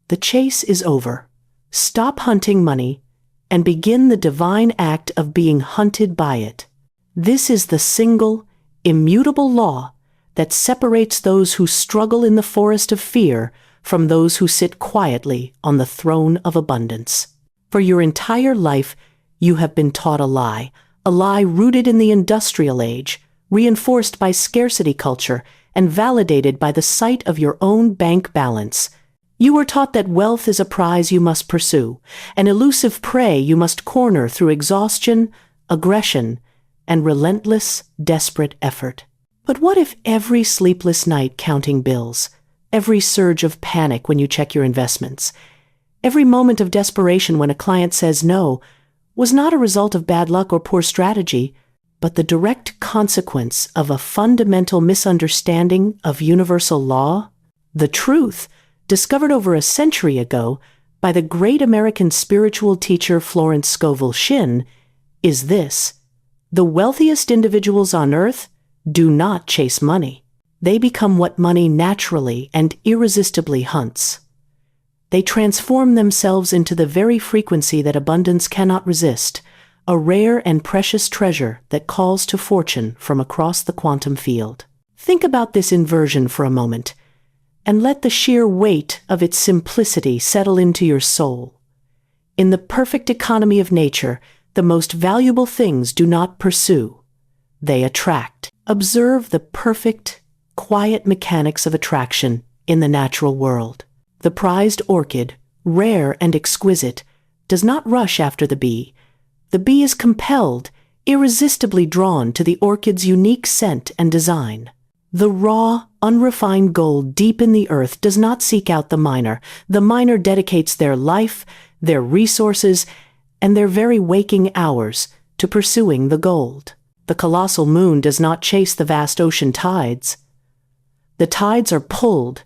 The chase is over. Stop hunting money and begin the divine act of being hunted by it. This is the single, immutable law that separates those who struggle in the forest of fear from those who sit quietly on the throne of abundance. For your entire life, you have been taught a lie rooted in the industrial age, reinforced by scarcity culture, and validated by the sight of your own bank balance. You were taught that wealth is a prize you must pursue, an elusive prey you must corner through exhaustion, aggression, and relentless, desperate effort. But what if every sleepless night counting bills, every surge of panic when you check your investments, every moment of desperation when a client says no, was not a result of bad luck or poor strategy, but the direct consequence of a fundamental misunderstanding of universal law? The truth, discovered over a century ago by the great American spiritual teacher Florence Scovel Shinn, is this: the wealthiest individuals on earth do not chase money. They become what money naturally and irresistibly hunts. They transform themselves into the very frequency that abundance cannot resist, a rare and precious treasure that calls to fortune from across the quantum field. Think about this inversion for a moment, and let the sheer weight of its simplicity settle into your soul. In the perfect economy of nature, the most valuable things do not pursue. They attract. Observe the perfect, quiet mechanics of attraction in the natural world. The prized orchid, rare and exquisite, does not rush after the bee. The bee is compelled, irresistibly drawn to the orchid's unique scent and design. The raw, unrefined gold deep in the earth does not seek out the miner. The miner dedicates their life, their resources, and their very waking hours to pursuing the gold. The colossal moon does not chase the vast ocean tides. The tides are pulled,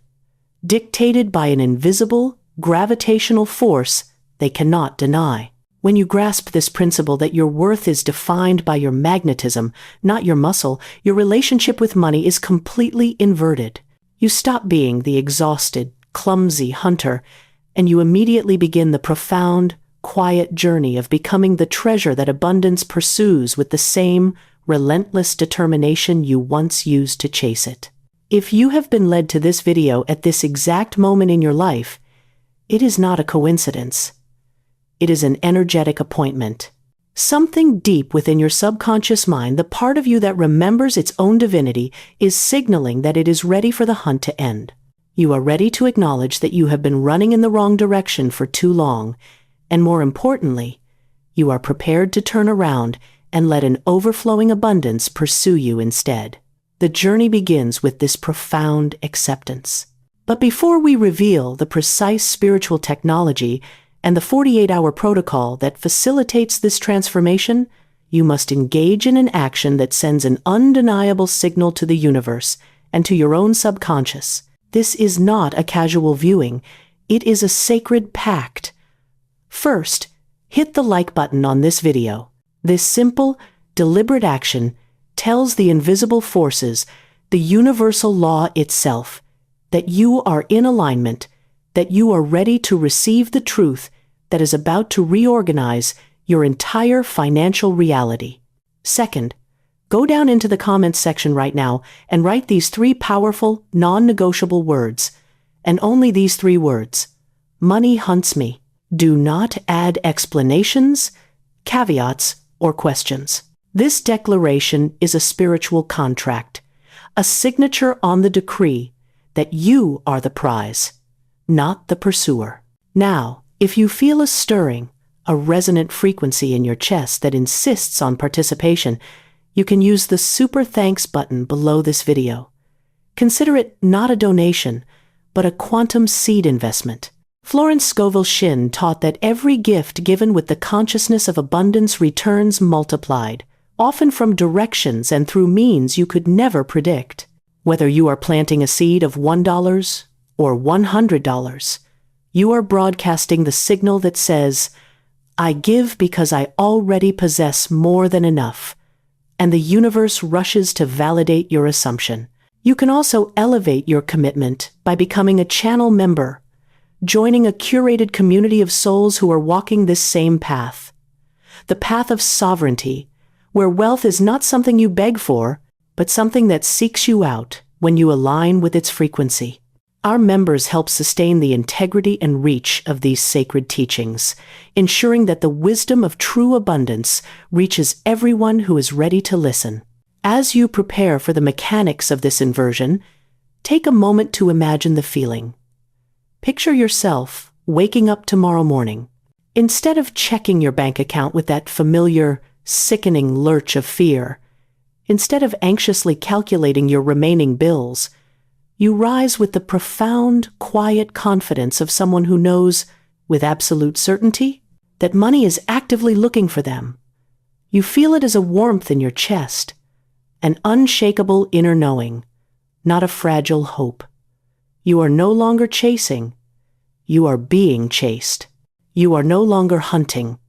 dictated by an invisible, gravitational force they cannot deny. When you grasp this principle that your worth is defined by your magnetism, not your muscle, your relationship with money is completely inverted. You stop being the exhausted, clumsy hunter, and you immediately begin the profound, quiet journey of becoming the treasure that abundance pursues with the same relentless determination you once used to chase it. If you have been led to this video at this exact moment in your life, it is not a coincidence. It is an energetic appointment. Something deep within your subconscious mind, the part of you that remembers its own divinity, is signaling that it is ready for the hunt to end. You are ready to acknowledge that you have been running in the wrong direction for too long, and more importantly, you are prepared to turn around and let an overflowing abundance pursue you instead. The journey begins with this profound acceptance. But before we reveal the precise spiritual technology and the 48-hour protocol that facilitates this transformation, you must engage in an action that sends an undeniable signal to the universe and to your own subconscious. This is not a casual viewing. It is a sacred pact. First, hit the like button on this video. This simple, deliberate action tells the invisible forces, the universal law itself, that you are in alignment, that you are ready to receive the truth that is about to reorganize your entire financial reality. Second, go down into the comments section right now and write these 3 powerful, non-negotiable words, and only these 3 words: money hunts me. Do not add explanations, caveats, or questions. This declaration is a spiritual contract, a signature on the decree that you are the prize, not the pursuer. Now, if you feel a stirring, a resonant frequency in your chest that insists on participation, you can use the super thanks button below this video. Consider it not a donation, but a quantum seed investment. Florence Scovel Shinn taught that every gift given with the consciousness of abundance returns multiplied, often from directions and through means you could never predict. Whether you are planting a seed of $1 or $100, you are broadcasting the signal that says, "I give because I already possess more than enough," and the universe rushes to validate your assumption. You can also elevate your commitment by becoming a channel member. joining a curated community of souls who are walking this same path. The path of sovereignty, where wealth is not something you beg for, but something that seeks you out when you align with its frequency. Our members help sustain the integrity and reach of these sacred teachings, ensuring that the wisdom of true abundance reaches everyone who is ready to listen. As you prepare for the mechanics of this inversion, take a moment to imagine the feeling. Picture yourself waking up tomorrow morning. Instead of checking your bank account with that familiar, sickening lurch of fear, instead of anxiously calculating your remaining bills, you rise with the profound, quiet confidence of someone who knows, with absolute certainty, that money is actively looking for them. You feel it as a warmth in your chest, an unshakable inner knowing, not a fragile hope. You are no longer chasing. You are being chased. You are no longer hunting.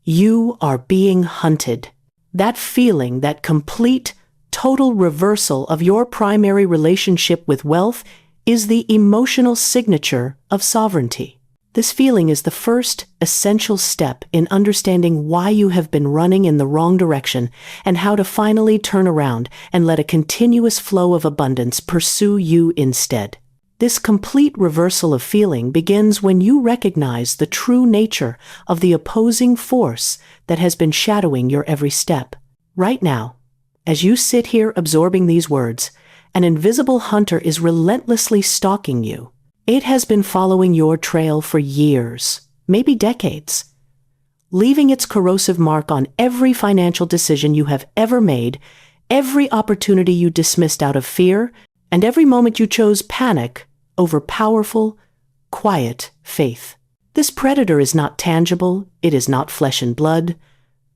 You are being hunted. That feeling, that complete, total reversal of your primary relationship with wealth is the emotional signature of sovereignty. This feeling is the first essential step in understanding why you have been running in the wrong direction and how to finally turn around and let a continuous flow of abundance pursue you instead. This complete reversal of feeling begins when you recognize the true nature of the opposing force that has been shadowing your every step. Right now, as you sit here absorbing these words, an invisible hunter is relentlessly stalking you. It has been following your trail for years, maybe decades, leaving its corrosive mark on every financial decision you have ever made, every opportunity you dismissed out of fear, and every moment you chose panic over powerful, quiet faith. This predator is not tangible, it is not flesh and blood,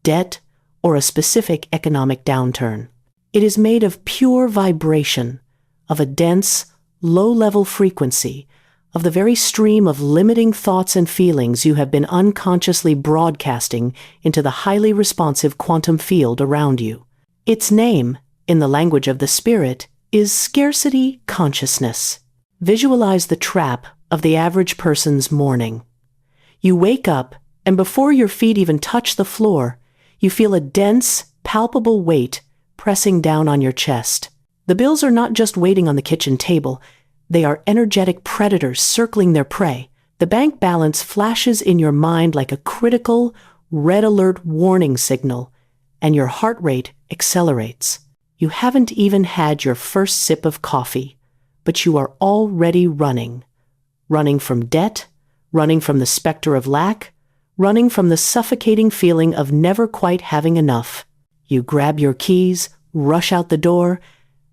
debt, or a specific economic downturn. It is made of pure vibration, of a dense, low-level frequency, of the very stream of limiting thoughts and feelings you have been unconsciously broadcasting into the highly responsive quantum field around you. Its name, in the language of the spirit, is scarcity consciousness. Visualize the trap of the average person's morning. You wake up, and before your feet even touch the floor, you feel a dense, palpable weight pressing down on your chest. The bills are not just waiting on the kitchen table. They are energetic predators circling their prey. The bank balance flashes in your mind like a critical, red alert warning signal, and your heart rate accelerates. You haven't even had your first sip of coffee, but you are already running. Running from debt, running from the specter of lack, running from the suffocating feeling of never quite having enough. You grab your keys, rush out the door,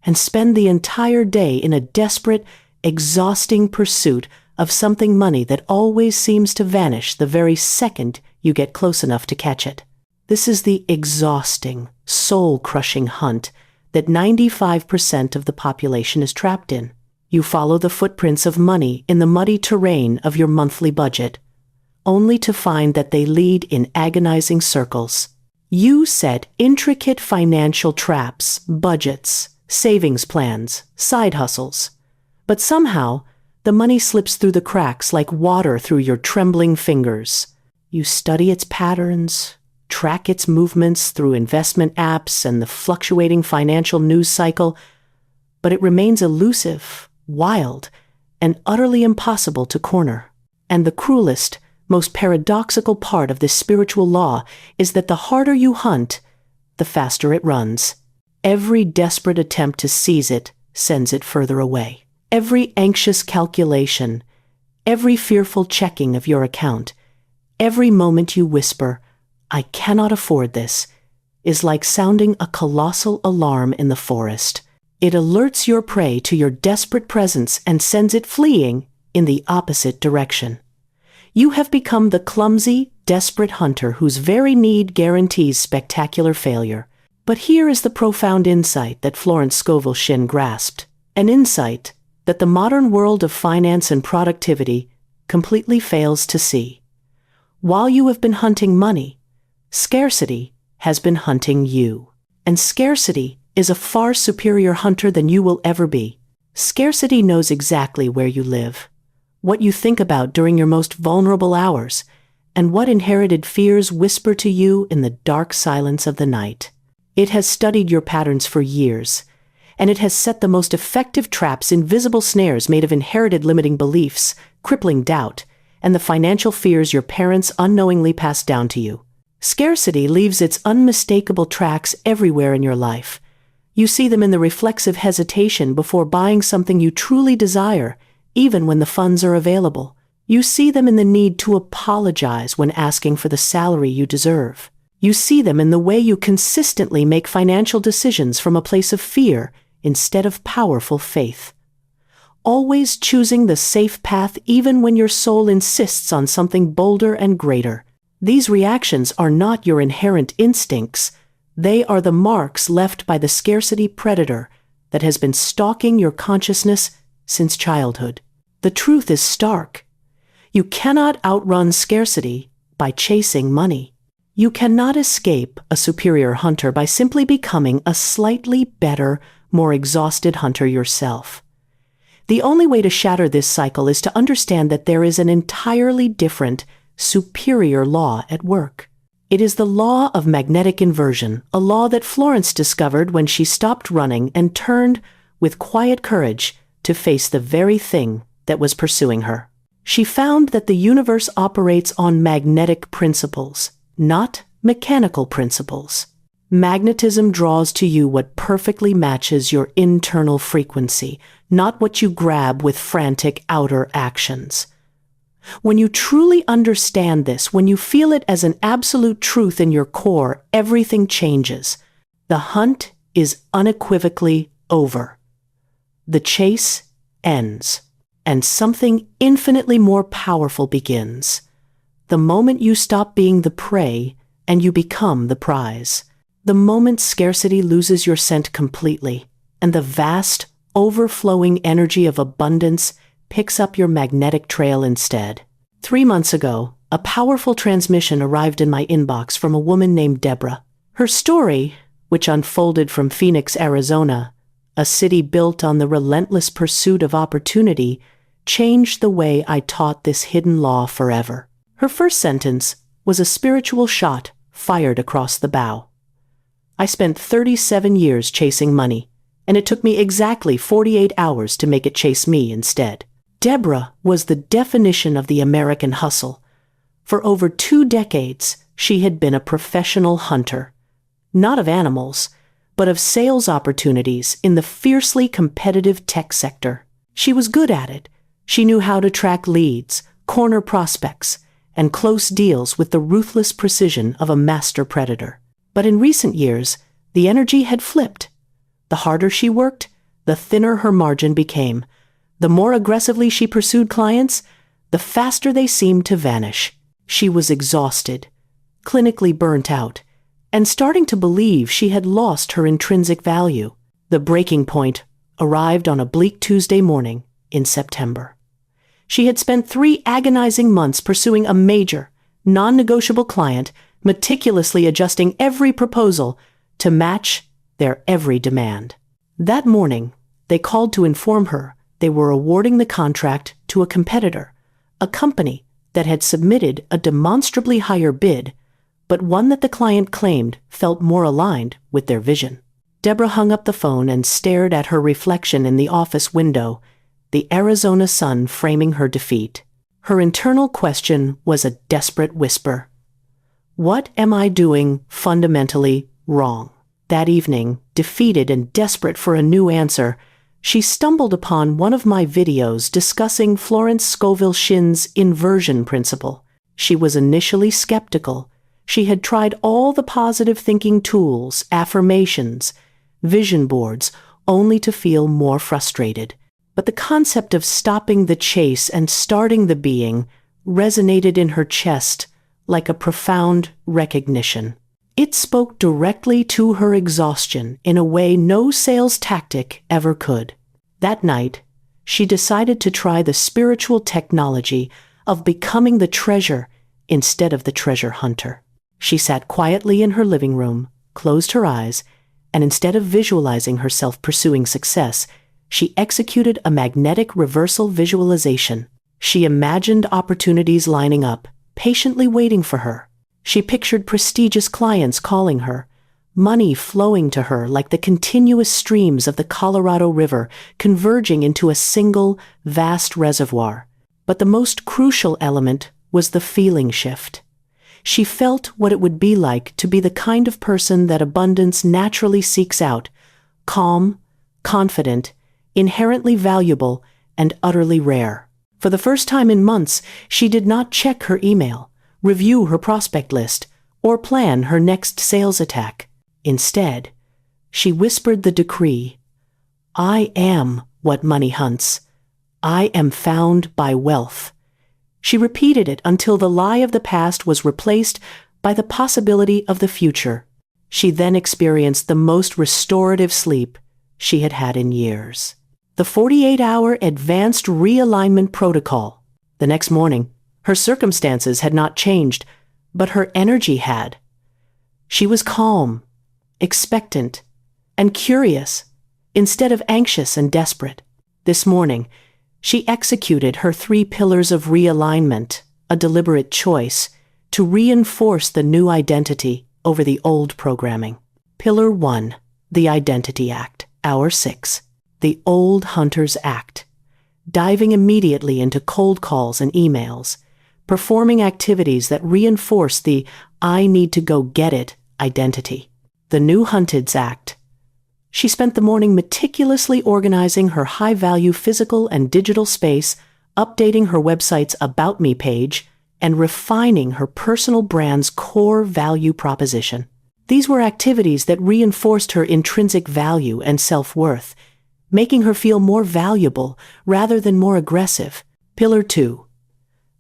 and spend the entire day in a desperate, exhausting pursuit of something money that always seems to vanish the very second you get close enough to catch it. This is the exhausting, soul-crushing hunt that 95% of the population is trapped in. You follow the footprints of money in the muddy terrain of your monthly budget, only to find that they lead in agonizing circles. You set intricate financial traps, budgets, savings plans, side hustles, but somehow the money slips through the cracks like water through your trembling fingers. You study its patterns, track its movements through investment apps and the fluctuating financial news cycle, but it remains elusive, wild, and utterly impossible to corner. And the cruelest, most paradoxical part of this spiritual law is that the harder you hunt, the faster it runs. Every desperate attempt to seize it sends it further away. Every anxious calculation, every fearful checking of your account, every moment you whisper, "I cannot afford this," is like sounding a colossal alarm in the forest. It alerts your prey to your desperate presence and sends it fleeing in the opposite direction. You have become the clumsy, desperate hunter whose very need guarantees spectacular failure. But here is the profound insight that Florence Scovel Shinn grasped, an insight that the modern world of finance and productivity completely fails to see. While you have been hunting money, scarcity has been hunting you. And scarcity is a far superior hunter than you will ever be. Scarcity knows exactly where you live, what you think about during your most vulnerable hours, and what inherited fears whisper to you in the dark silence of the night. It has studied your patterns for years, and it has set the most effective traps, invisible snares made of inherited limiting beliefs, crippling doubt, and the financial fears your parents unknowingly passed down to you. Scarcity leaves its unmistakable tracks everywhere in your life. You see them in the reflexive hesitation before buying something you truly desire, even when the funds are available. You see them in the need to apologize when asking for the salary you deserve. You see them in the way you consistently make financial decisions from a place of fear instead of powerful faith. Always choosing the safe path even when your soul insists on something bolder and greater. These reactions are not your inherent instincts. They are the marks left by the scarcity predator that has been stalking your consciousness since childhood. The truth is stark. You cannot outrun scarcity by chasing money. You cannot escape a superior hunter by simply becoming a slightly better, more exhausted hunter yourself. The only way to shatter this cycle is to understand that there is an entirely different, superior law at work. It is the law of magnetic inversion, a law that Florence discovered when she stopped running and turned, with quiet courage, to face the very thing that was pursuing her. She found that the universe operates on magnetic principles, not mechanical principles. Magnetism draws to you what perfectly matches your internal frequency, not what you grab with frantic outer actions. When you truly understand this, when you feel it as an absolute truth in your core, everything changes. The hunt is unequivocally over. The chase ends, and something infinitely more powerful begins. The moment you stop being the prey and you become the prize. The moment scarcity loses your scent completely, and the vast, overflowing energy of abundance picks up your magnetic trail instead. 3 months ago, a powerful transmission arrived in my inbox from a woman named Deborah. Her story, which unfolded from Phoenix, Arizona, a city built on the relentless pursuit of opportunity, changed the way I taught this hidden law forever. Her first sentence was a spiritual shot fired across the bow. I spent 37 years chasing money, and it took me exactly 48 hours to make it chase me instead. Deborah was the definition of the American hustle. For over 2 decades, she had been a professional hunter, not of animals, but of sales opportunities in the fiercely competitive tech sector. She was good at it. She knew how to track leads, corner prospects, and close deals with the ruthless precision of a master predator. But in recent years, the energy had flipped. The harder she worked, the thinner her margin became. The more aggressively she pursued clients, the faster they seemed to vanish. She was exhausted, clinically burnt out, and starting to believe she had lost her intrinsic value. The breaking point arrived on a bleak Tuesday morning in September. She had spent 3 agonizing months pursuing a major, non-negotiable client, meticulously adjusting every proposal to match their every demand. That morning, they called to inform her they were awarding the contract to a competitor, a company that had submitted a demonstrably higher bid, but one that the client claimed felt more aligned with their vision. Deborah hung up the phone and stared at her reflection in the office window, the Arizona sun framing her defeat. Her internal question was a desperate whisper. What am I doing fundamentally wrong? That evening, defeated and desperate for a new answer, she stumbled upon one of my videos discussing Florence Scovel Shinn's inversion principle. She was initially skeptical. She had tried all the positive thinking tools, affirmations, vision boards, only to feel more frustrated. But the concept of stopping the chase and starting the being resonated in her chest like a profound recognition. It spoke directly to her exhaustion in a way no sales tactic ever could. That night, she decided to try the spiritual technology of becoming the treasure instead of the treasure hunter. She sat quietly in her living room, closed her eyes, and instead of visualizing herself pursuing success, she executed a magnetic reversal visualization. She imagined opportunities lining up, patiently waiting for her. She pictured prestigious clients calling her, money flowing to her like the continuous streams of the Colorado River converging into a single, vast reservoir. But the most crucial element was the feeling shift. She felt what it would be like to be the kind of person that abundance naturally seeks out, calm, confident, inherently valuable, and utterly rare. For the first time in months, she did not check her email, review her prospect list, or plan her next sales attack. Instead, she whispered the decree, "I am what money hunts. I am found by wealth." She repeated it until the lie of the past was replaced by the possibility of the future. She then experienced the most restorative sleep she had had in years. The 48-hour advanced realignment protocol. The next morning, her circumstances had not changed, but her energy had. She was calm, expectant, and curious, instead of anxious and desperate. This morning, she executed her 3 pillars of realignment, a deliberate choice, to reinforce the new identity over the old programming. Pillar 1, the Identity Act. Hour 6, the Old Hunter's Act. Diving immediately into cold calls and emails, performing activities that reinforce the "I need to go get it" identity. The New Hunted's Act. She spent the morning meticulously organizing her high-value physical and digital space, updating her website's About Me page, and refining her personal brand's core value proposition. These were activities that reinforced her intrinsic value and self-worth, making her feel more valuable rather than more aggressive. Pillar 2,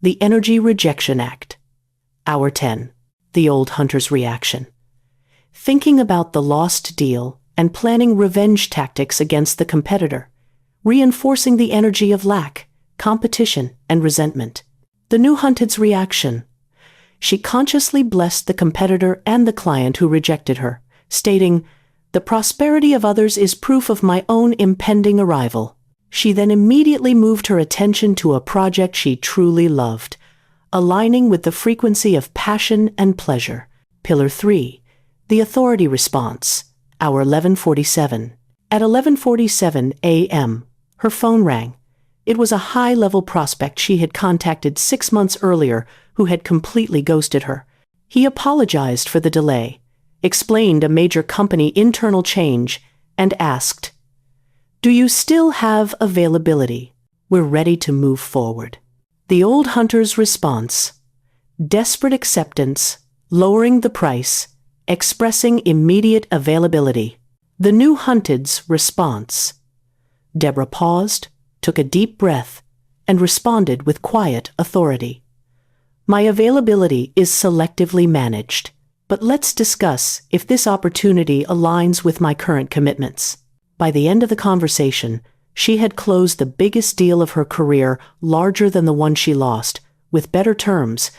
the Energy Rejection Act. Hour 10, the Old Hunter's Reaction. Thinking about the lost deal and planning revenge tactics against the competitor, reinforcing the energy of lack, competition, and resentment. The New Hunted's Reaction. She consciously blessed the competitor and the client who rejected her, stating, "The prosperity of others is proof of my own impending arrival." She then immediately moved her attention to a project she truly loved, aligning with the frequency of passion and pleasure. Pillar 3, the Authority Response. Hour 11:47. At 11:47 a.m., her phone rang. It was a high-level prospect she had contacted 6 months earlier who had completely ghosted her. He apologized for the delay, explained a major company internal change, and asked, "Do you still have availability? We're ready to move forward." The Old Hunter's response. Desperate acceptance, lowering the price, expressing immediate availability. The New Hunted's response. Deborah paused, took a deep breath, and responded with quiet authority. "My availability is selectively managed, but let's discuss if this opportunity aligns with my current commitments." By the end of the conversation, she had closed the biggest deal of her career, larger than the one she lost, with better terms,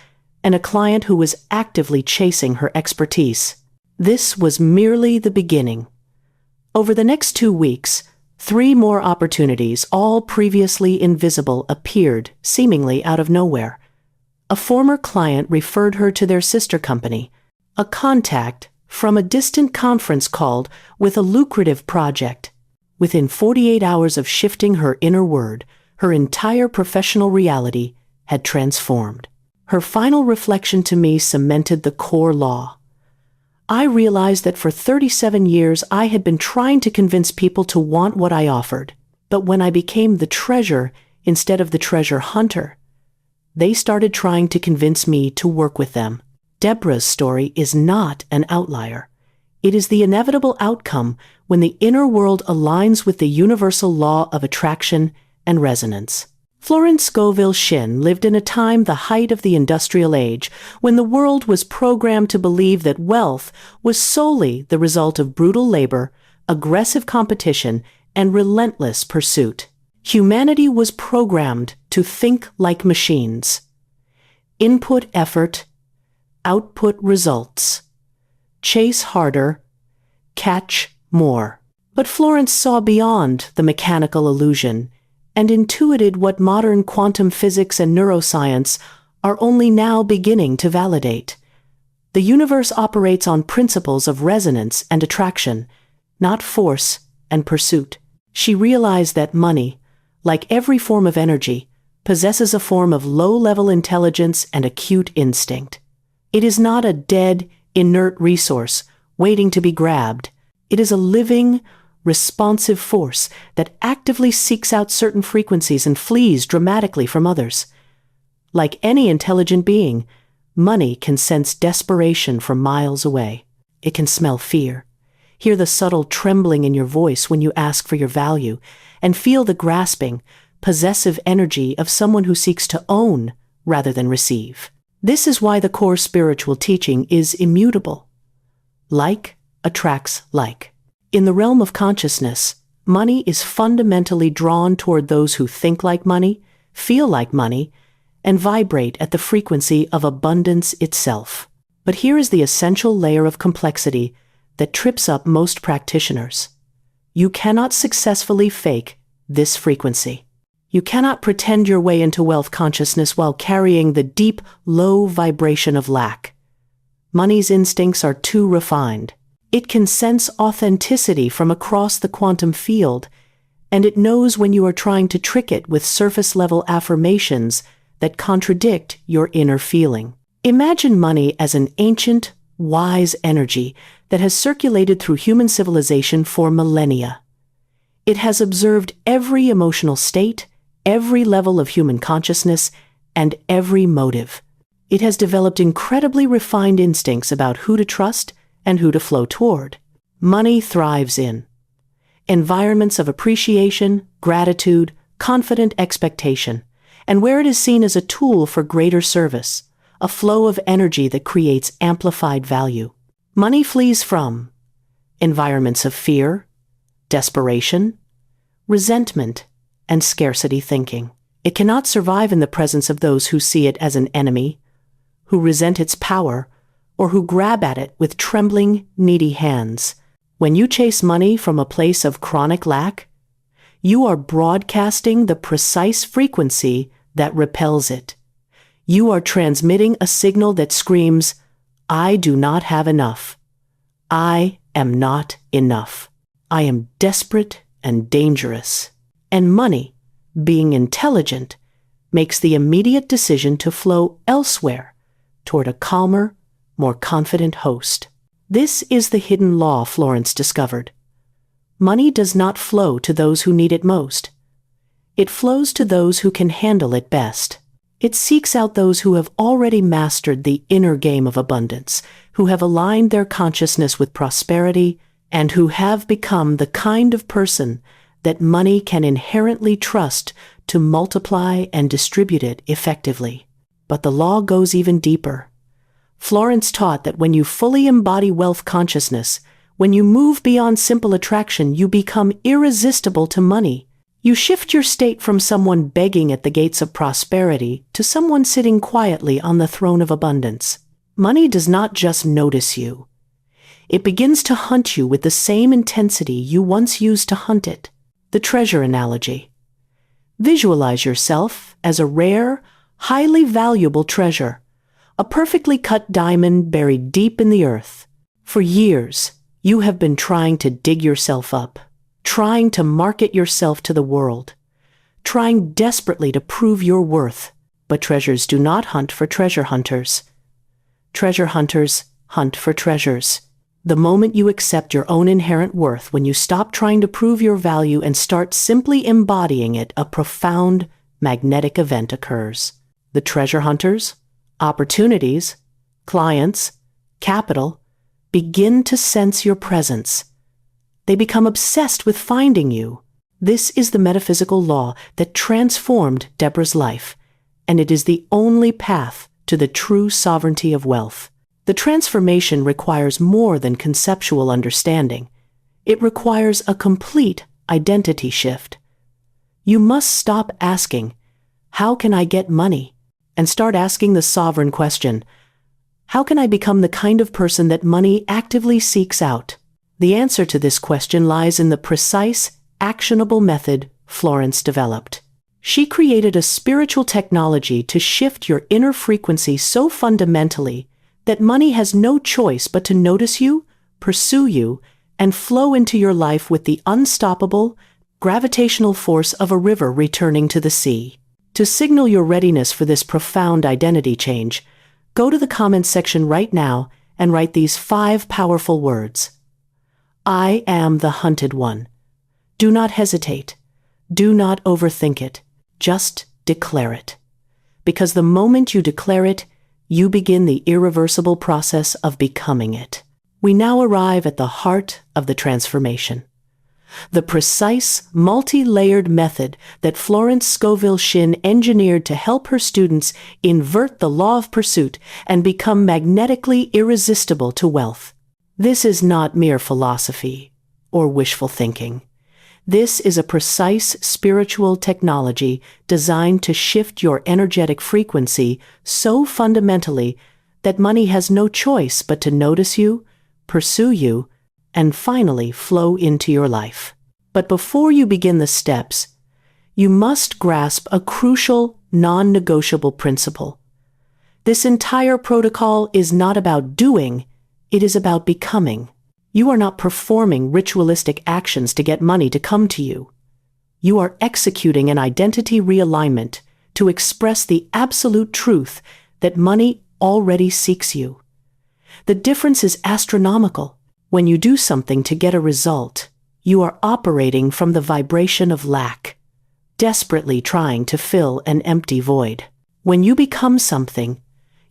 and a client who was actively chasing her expertise. This was merely the beginning. Over the next 2 weeks, 3 more opportunities, all previously invisible, appeared, seemingly out of nowhere. A former client referred her to their sister company. A contact from a distant conference called with a lucrative project. Within 48 hours of shifting her inner word, her entire professional reality had transformed. Her final reflection to me cemented the core law. I realized that for 37 years I had been trying to convince people to want what I offered. But when I became the treasure instead of the treasure hunter, they started trying to convince me to work with them. Deborah's story is not an outlier. It is the inevitable outcome when the inner world aligns with the universal law of attraction and resonance. Florence Scovel Shinn lived in a time, the height of the industrial age, when the world was programmed to believe that wealth was solely the result of brutal labor, aggressive competition, and relentless pursuit. Humanity was programmed to think like machines. Input effort, output results. Chase harder, catch more. But Florence saw beyond the mechanical illusion and intuited what modern quantum physics and neuroscience are only now beginning to validate. The universe operates on principles of resonance and attraction, not force and pursuit. She realized that money, like every form of energy, possesses a form of low-level intelligence and acute instinct. It is not a dead, inert resource waiting to be grabbed. It is a living, responsive force that actively seeks out certain frequencies and flees dramatically from others. Like any intelligent being, money can sense desperation from miles away. It can smell fear, hear the subtle trembling in your voice when you ask for your value, and feel the grasping, possessive energy of someone who seeks to own rather than receive. This is why the core spiritual teaching is immutable. Like attracts like. In the realm of consciousness, money is fundamentally drawn toward those who think like money, feel like money, and vibrate at the frequency of abundance itself. But here is the essential layer of complexity that trips up most practitioners. You cannot successfully fake this frequency. You cannot pretend your way into wealth consciousness while carrying the deep, low vibration of lack. Money's instincts are too refined. It can sense authenticity from across the quantum field, and it knows when you are trying to trick it with surface-level affirmations that contradict your inner feeling. Imagine money as an ancient, wise energy that has circulated through human civilization for millennia. It has observed every emotional state, every level of human consciousness, and every motive. It has developed incredibly refined instincts about who to trust and who to flow toward. Money thrives in environments of appreciation, gratitude, confident expectation, and where it is seen as a tool for greater service, a flow of energy that creates amplified value. Money flees from environments of fear, desperation, resentment, and scarcity thinking. It cannot survive in the presence of those who see it as an enemy, who resent its power, or who grab at it with trembling, needy hands. When you chase money from a place of chronic lack, you are broadcasting the precise frequency that repels it. You are transmitting a signal that screams, "I do not have enough. I am not enough. I am desperate and dangerous." And money, being intelligent, makes the immediate decision to flow elsewhere toward a calmer, more confident host. This is the hidden law Florence discovered. Money does not flow to those who need it most. It flows to those who can handle it best. It seeks out those who have already mastered the inner game of abundance, who have aligned their consciousness with prosperity, and who have become the kind of person that money can inherently trust to multiply and distribute it effectively. But the law goes even deeper. Florence taught that when you fully embody wealth consciousness, when you move beyond simple attraction, you become irresistible to money. You shift your state from someone begging at the gates of prosperity to someone sitting quietly on the throne of abundance. Money does not just notice you. It begins to hunt you with the same intensity you once used to hunt it. The treasure analogy. Visualize yourself as a rare, highly valuable treasure, a perfectly cut diamond buried deep in the earth. For years, you have been trying to dig yourself up, trying to market yourself to the world, trying desperately to prove your worth. But treasures do not hunt for treasure hunters. Treasure hunters hunt for treasures. The moment you accept your own inherent worth, when you stop trying to prove your value and start simply embodying it, a profound magnetic event occurs. The treasure hunters, opportunities, clients, capital begin to sense your presence. They become obsessed with finding you. This is the metaphysical law that transformed Deborah's life, and it is the only path to the true sovereignty of wealth. The transformation requires more than conceptual understanding. It requires a complete identity shift. You must stop asking, "How can I get money?" and start asking the sovereign question, "How can I become the kind of person that money actively seeks out?" The answer to this question lies in the precise, actionable method Florence developed. She created a spiritual technology to shift your inner frequency so fundamentally that money has no choice but to notice you, pursue you, and flow into your life with the unstoppable, gravitational force of a river returning to the sea. To signal your readiness for this profound identity change, go to the comments section right now and write these 5 powerful words. I am the hunted one. Do not hesitate. Do not overthink it. Just declare it. Because the moment you declare it, you begin the irreversible process of becoming it. We now arrive at the heart of the transformation. The precise, multi-layered method that Florence Scovel Shinn engineered to help her students invert the law of pursuit and become magnetically irresistible to wealth. This is not mere philosophy or wishful thinking. This is a precise spiritual technology designed to shift your energetic frequency so fundamentally that money has no choice but to notice you, pursue you, and finally flow into your life. But before you begin the steps, you must grasp a crucial, non-negotiable principle. This entire protocol is not about doing, it is about becoming. You are not performing ritualistic actions to get money to come to you. You are executing an identity realignment to express the absolute truth that money already seeks you. The difference is astronomical. When you do something to get a result, you are operating from the vibration of lack, desperately trying to fill an empty void. When you become something,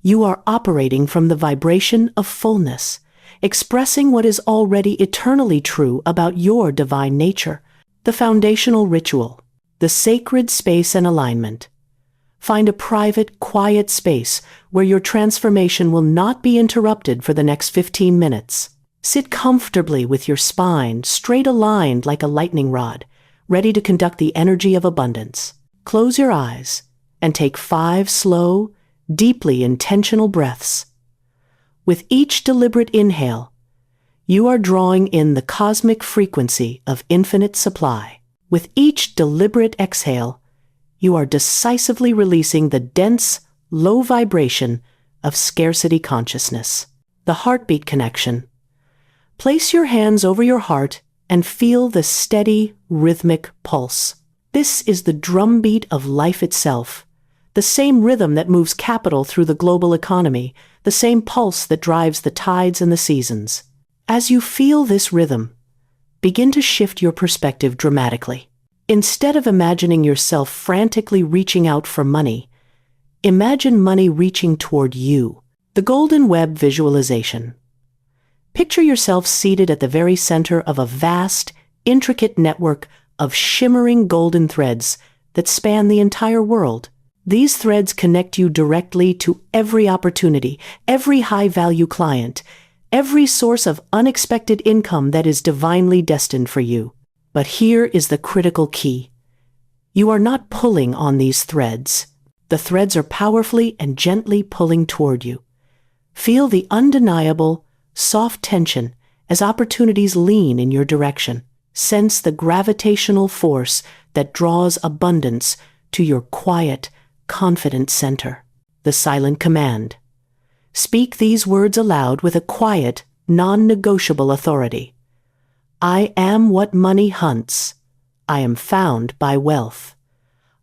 you are operating from the vibration of fullness, expressing what is already eternally true about your divine nature. The foundational ritual, the sacred space and alignment. Find a private, quiet space where your transformation will not be interrupted for the next 15 minutes. Sit comfortably with your spine straight aligned like a lightning rod, ready to conduct the energy of abundance. Close your eyes and take 5 slow, deeply intentional breaths. With each deliberate inhale, you are drawing in the cosmic frequency of infinite supply. With each deliberate exhale, you are decisively releasing the dense, low vibration of scarcity consciousness. The heartbeat connection. Place your hands over your heart and feel the steady, rhythmic pulse. This is the drumbeat of life itself, the same rhythm that moves capital through the global economy, the same pulse that drives the tides and the seasons. As you feel this rhythm, begin to shift your perspective dramatically. Instead of imagining yourself frantically reaching out for money, imagine money reaching toward you. The Golden Web visualization. Picture yourself seated at the very center of a vast, intricate network of shimmering golden threads that span the entire world. These threads connect you directly to every opportunity, every high-value client, every source of unexpected income that is divinely destined for you. But here is the critical key. You are not pulling on these threads. The threads are powerfully and gently pulling toward you. Feel the undeniable, soft tension as opportunities lean in your direction. Sense the gravitational force that draws abundance to your quiet, confident center. The silent command. Speak these words aloud with a quiet, non-negotiable authority. I am what money hunts. I am found by wealth.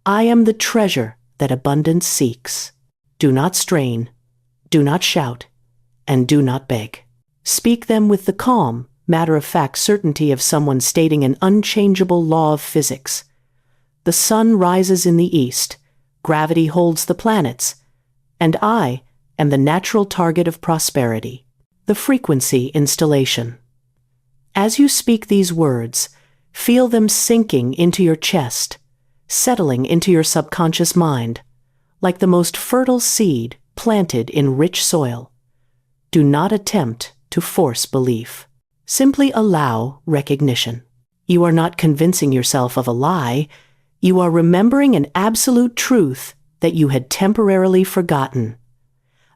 I am the treasure that abundance seeks. Do not strain, do not shout, and do not beg. Speak them with the calm, matter-of-fact certainty of someone stating an unchangeable law of physics. The sun rises in the east, gravity holds the planets, and I am the natural target of prosperity. The frequency installation. As you speak these words, feel them sinking into your chest, settling into your subconscious mind, like the most fertile seed planted in rich soil. Do not attempt to force belief. Simply allow recognition. You are not convincing yourself of a lie. You are remembering an absolute truth that you had temporarily forgotten.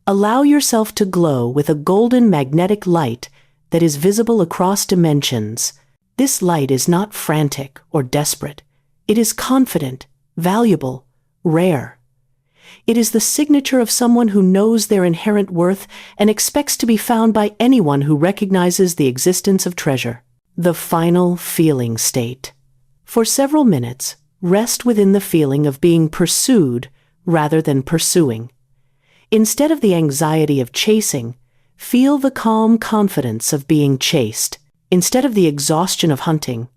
Allow yourself to glow with a golden magnetic light that is visible across dimensions. This light is not frantic or desperate. It is confident, valuable, rare. It is the signature of someone who knows their inherent worth and expects to be found by anyone who recognizes the existence of treasure. The final feeling state. For several minutes, rest within the feeling of being pursued rather than pursuing. Instead of the anxiety of chasing, feel the calm confidence of being chased. Instead of the exhaustion of hunting,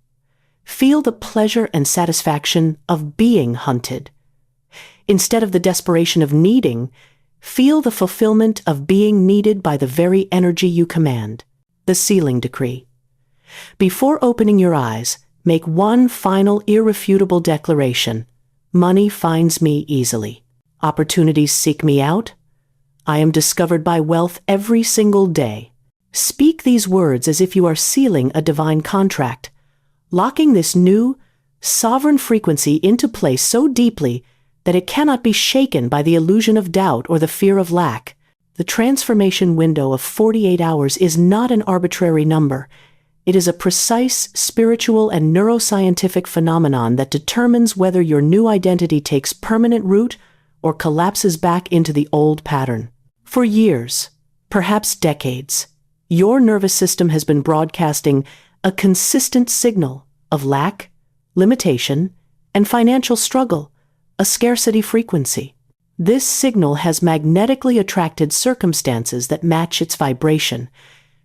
feel the pleasure and satisfaction of being hunted. Instead of the desperation of needing, feel the fulfillment of being needed by the very energy you command. The ceiling decree. Before opening your eyes, make one final irrefutable declaration. Money finds me easily. Opportunities seek me out. I am discovered by wealth every single day. Speak these words as if you are sealing a divine contract, locking this new, sovereign frequency into place so deeply that it cannot be shaken by the illusion of doubt or the fear of lack. The transformation window of 48 hours is not an arbitrary number. It is a precise spiritual and neuroscientific phenomenon that determines whether your new identity takes permanent root or collapses back into the old pattern. For years, perhaps decades, your nervous system has been broadcasting a consistent signal of lack, limitation, and financial struggle, a scarcity frequency. This signal has magnetically attracted circumstances that match its vibration,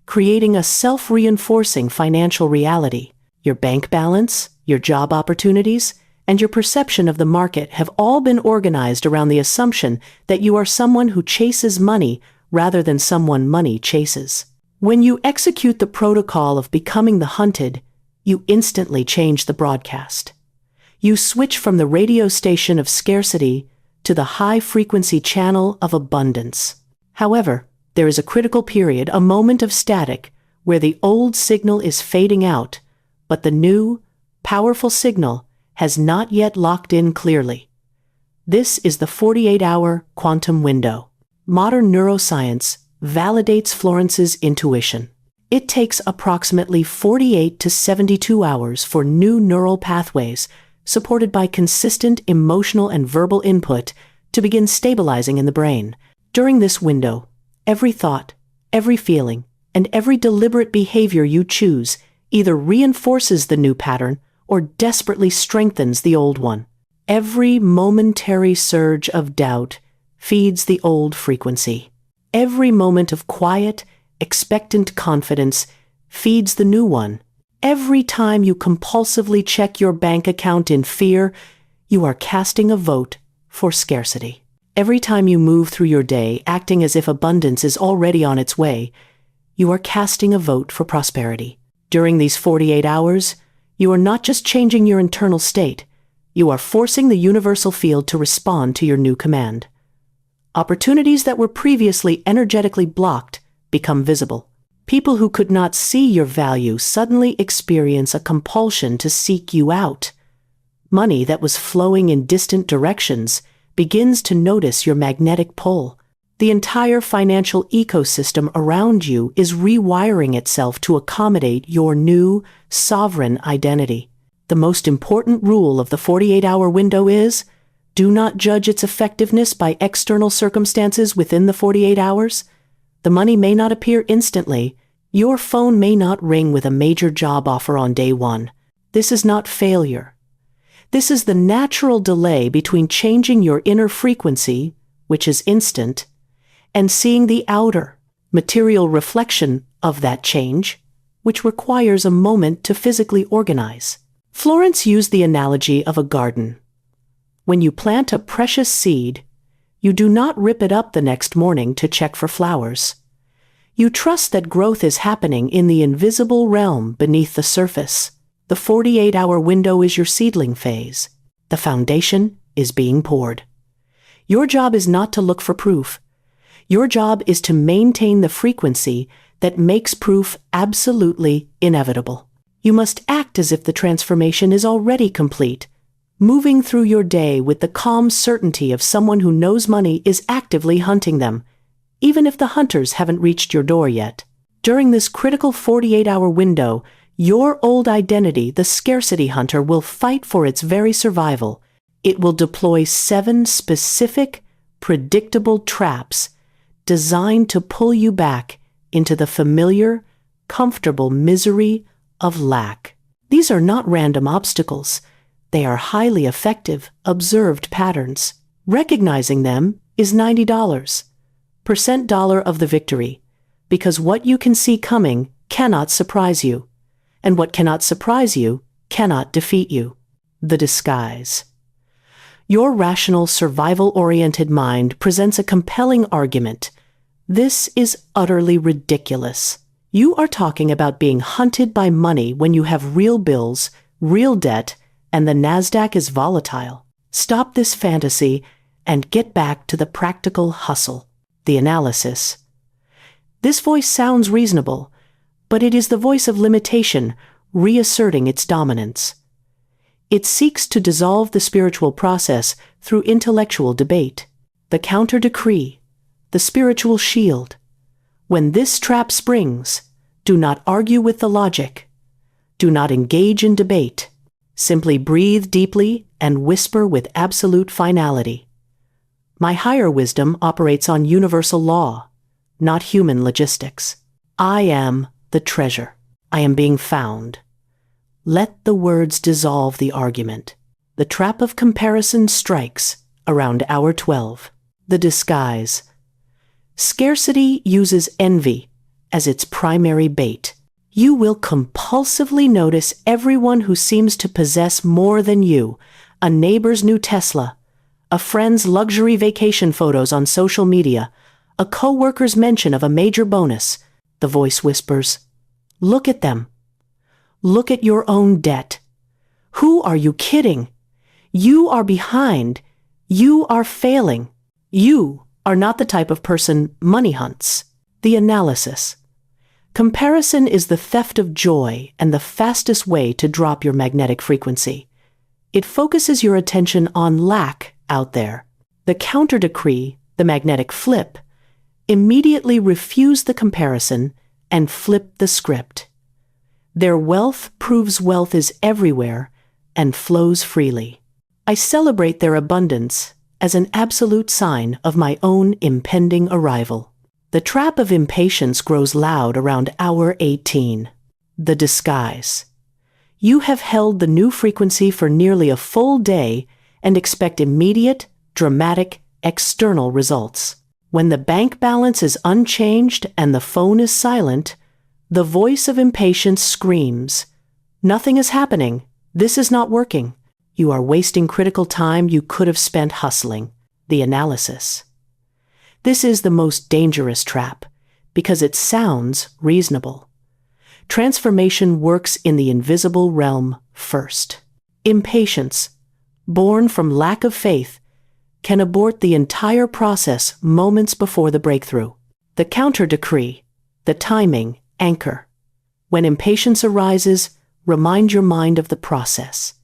creating a self-reinforcing financial reality. Your bank balance, your job opportunities, and your perception of the market have all been organized around the assumption that you are someone who chases money rather than someone money chases. When you execute the protocol of becoming the hunted, you instantly change the broadcast. You switch from the radio station of scarcity to the high-frequency channel of abundance. However, there is a critical period, a moment of static, where the old signal is fading out, but the new, powerful signal has not yet locked in clearly. This is the 48-hour quantum window. Modern neuroscience validates Florence's intuition. It takes approximately 48 to 72 hours for new neural pathways, supported by consistent emotional and verbal input, to begin stabilizing in the brain. During this window, every thought, every feeling, and every deliberate behavior you choose either reinforces the new pattern or desperately strengthens the old one. Every momentary surge of doubt feeds the old frequency. Every moment of quiet, expectant confidence feeds the new one. Every time you compulsively check your bank account in fear, you are casting a vote for scarcity. Every time you move through your day acting as if abundance is already on its way, you are casting a vote for prosperity. During these 48 hours, you are not just changing your internal state, you are forcing the universal field to respond to your new command. Opportunities that were previously energetically blocked become visible. People who could not see your value suddenly experience a compulsion to seek you out. Money that was flowing in distant directions begins to notice your magnetic pull. The entire financial ecosystem around you is rewiring itself to accommodate your new, sovereign identity. The most important rule of the 48-hour window is, do not judge its effectiveness by external circumstances within the 48 hours. The money may not appear instantly. Your phone may not ring with a major job offer on day one. This is not failure. This is the natural delay between changing your inner frequency, which is instant, and seeing the outer, material reflection of that change, which requires a moment to physically organize. Florence used the analogy of a garden. When you plant a precious seed, you do not rip it up the next morning to check for flowers. You trust that growth is happening in the invisible realm beneath the surface. The 48-hour window is your seedling phase. The foundation is being poured. Your job is not to look for proof. Your job is to maintain the frequency that makes proof absolutely inevitable. You must act as if the transformation is already complete, moving through your day with the calm certainty of someone who knows money is actively hunting them, even if the hunters haven't reached your door yet. During this critical 48-hour window, Your old identity, the Scarcity Hunter, will fight for its very survival. It will deploy 7 specific, predictable traps designed to pull you back into the familiar, comfortable misery of lack. These are not random obstacles. They are highly effective, observed patterns. Recognizing them is $90. $1 of the victory, because what you can see coming cannot surprise you, and what cannot surprise you cannot defeat you. The disguise. Your rational, survival-oriented mind presents a compelling argument. This is utterly ridiculous. You are talking about being hunted by money when you have real bills, real debt, and the Nasdaq is volatile. Stop this fantasy and get back to the practical hustle. The analysis. This voice sounds reasonable, but it is the voice of limitation reasserting its dominance. It seeks to dissolve the spiritual process through intellectual debate. The counter-decree, the spiritual shield. When this trap springs, do not argue with the logic. Do not engage in debate. Simply breathe deeply and whisper with absolute finality. My higher wisdom operates on universal law, not human logistics. I am the treasure. I am being found. Let the words dissolve the argument. The trap of comparison strikes around hour 12. The disguise. Scarcity uses envy as its primary bait. You will compulsively notice everyone who seems to possess more than you, a neighbor's new Tesla, a friend's luxury vacation photos on social media, a coworker's mention of a major bonus. The voice whispers, "Look at them. Look at your own debt. Who are you kidding? You are behind. You are failing. You are not the type of person money hunts." The analysis. Comparison is the theft of joy and the fastest way to drop your magnetic frequency. It focuses your attention on lack out there. The counter-decree, the magnetic flip, immediately refuse the comparison and flip the script. Their wealth proves wealth is everywhere and flows freely. I celebrate their abundance as an absolute sign of my own impending arrival. The trap of impatience grows loud around hour 18. The disguise. You have held the new frequency for nearly a full day and expect immediate, dramatic, external results. When the bank balance is unchanged and the phone is silent, the voice of impatience screams, "Nothing is happening. This is not working. You are wasting critical time you could have spent hustling." The analysis. This is the most dangerous trap because it sounds reasonable. Transformation works in the invisible realm first. Impatience, born from lack of faith, can abort the entire process moments before the breakthrough. The counter-decree, the timing, anchor. When impatience arises, remind your mind of the process.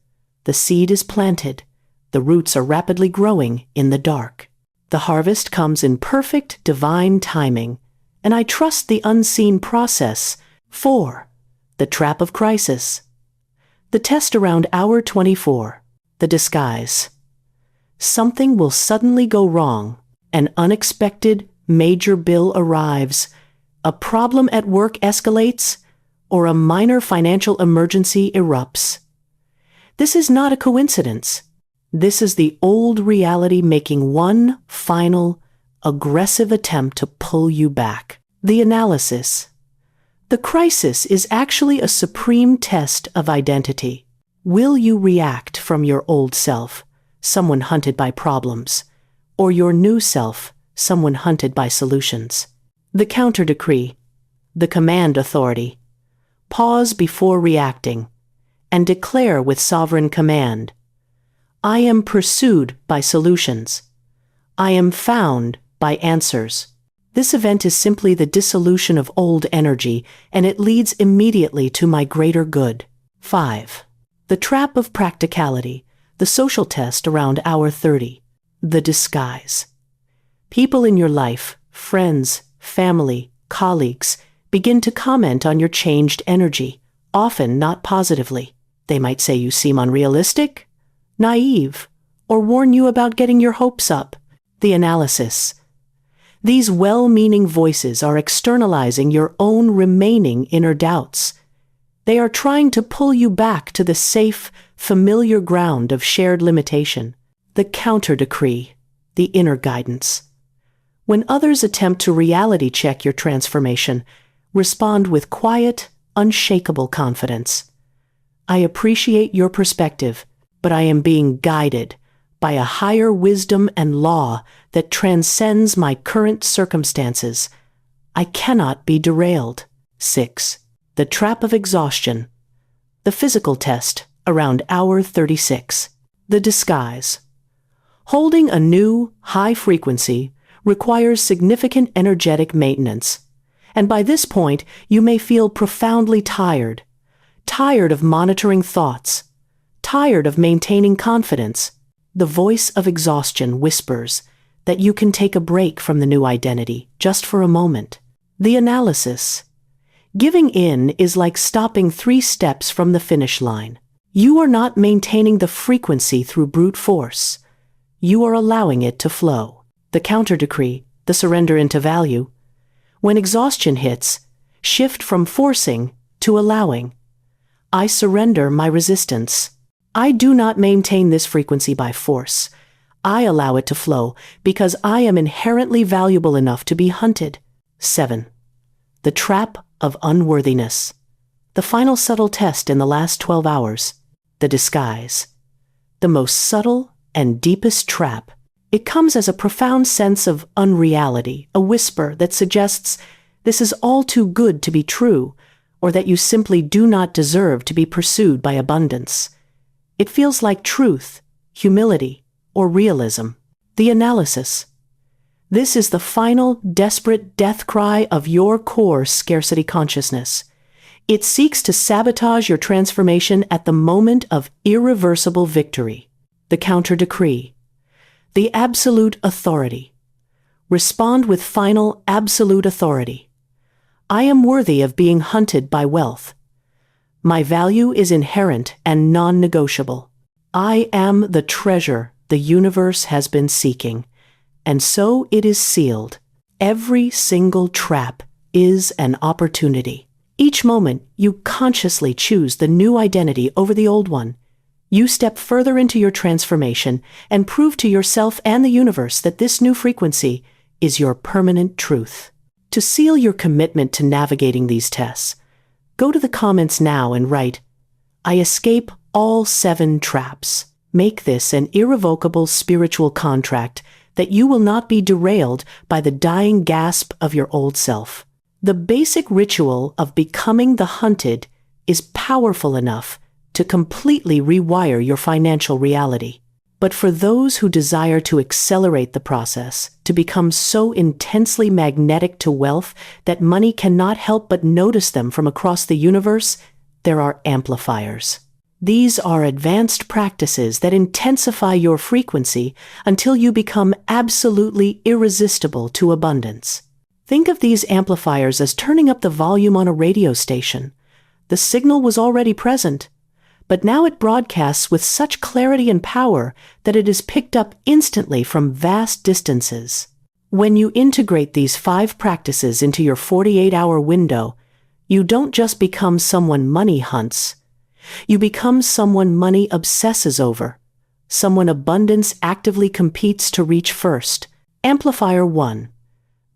The seed is planted. The roots are rapidly growing in the dark. The harvest comes in perfect divine timing, and I trust the unseen process. 4. The trap of crisis. The test around hour 24. The disguise. Something will suddenly go wrong. An unexpected major bill arrives. A problem at work escalates, or a minor financial emergency erupts. This is not a coincidence. This is the old reality making one final, aggressive attempt to pull you back. The analysis. The crisis is actually a supreme test of identity. Will you react from your old self, someone hunted by problems, or your new self, someone hunted by solutions? The counter-decree, the command authority. Pause before reacting and declare with sovereign command, "I am pursued by solutions. I am found by answers." This event is simply the dissolution of old energy, and it leads immediately to my greater good. 5. The trap of practicality, the social test around hour 30. The disguise. People in your life, friends, family, colleagues, begin to comment on your changed energy, often not positively. They might say you seem unrealistic, naive, or warn you about getting your hopes up. The analysis. These well-meaning voices are externalizing your own remaining inner doubts. They are trying to pull you back to the safe, familiar ground of shared limitation. The counter-decree, the inner guidance. When others attempt to reality check your transformation, respond with quiet, unshakable confidence. I appreciate your perspective, but I am being guided by a higher wisdom and law that transcends my current circumstances. I cannot be derailed. 6. The trap of exhaustion. The physical test, around hour 36. The disguise. Holding a new, high frequency requires significant energetic maintenance, and by this point you may feel profoundly tired of monitoring thoughts, tired of maintaining confidence. The voice of exhaustion whispers that you can take a break from the new identity just for a moment. The analysis. Giving in is like stopping 3 steps from the finish line. You are not maintaining the frequency through brute force. You are allowing it to flow. The counter-decree, the surrender into value. When exhaustion hits, shift from forcing to allowing. I surrender my resistance. I do not maintain this frequency by force. I allow it to flow because I am inherently valuable enough to be hunted. 7. The trap of unworthiness. The final subtle test in the last 12 hours. The disguise. The most subtle and deepest trap. It comes as a profound sense of unreality, a whisper that suggests this is all too good to be true, or that you simply do not deserve to be pursued by abundance. It feels like truth, humility, or realism. The analysis. This is the final, desperate death cry of your core scarcity consciousness. It seeks to sabotage your transformation at the moment of irreversible victory. The counter-decree. The absolute authority. Respond with final, absolute authority. I am worthy of being hunted by wealth. My value is inherent and non-negotiable. I am the treasure the universe has been seeking, and so it is sealed. Every single trap is an opportunity. Each moment, you consciously choose the new identity over the old one. You step further into your transformation and prove to yourself and the universe that this new frequency is your permanent truth. To seal your commitment to navigating these tests, go to the comments now and write, I escape all 7 traps. Make this an irrevocable spiritual contract that you will not be derailed by the dying gasp of your old self. The basic ritual of becoming the hunted is powerful enough to completely rewire your financial reality. But for those who desire to accelerate the process, to become so intensely magnetic to wealth that money cannot help but notice them from across the universe, there are amplifiers. These are advanced practices that intensify your frequency until you become absolutely irresistible to abundance. Think of these amplifiers as turning up the volume on a radio station. The signal was already present, but now it broadcasts with such clarity and power that it is picked up instantly from vast distances. When you integrate these 5 practices into your 48-hour window, you don't just become someone money hunts. You become someone money obsesses over, someone abundance actively competes to reach first. Amplifier 1.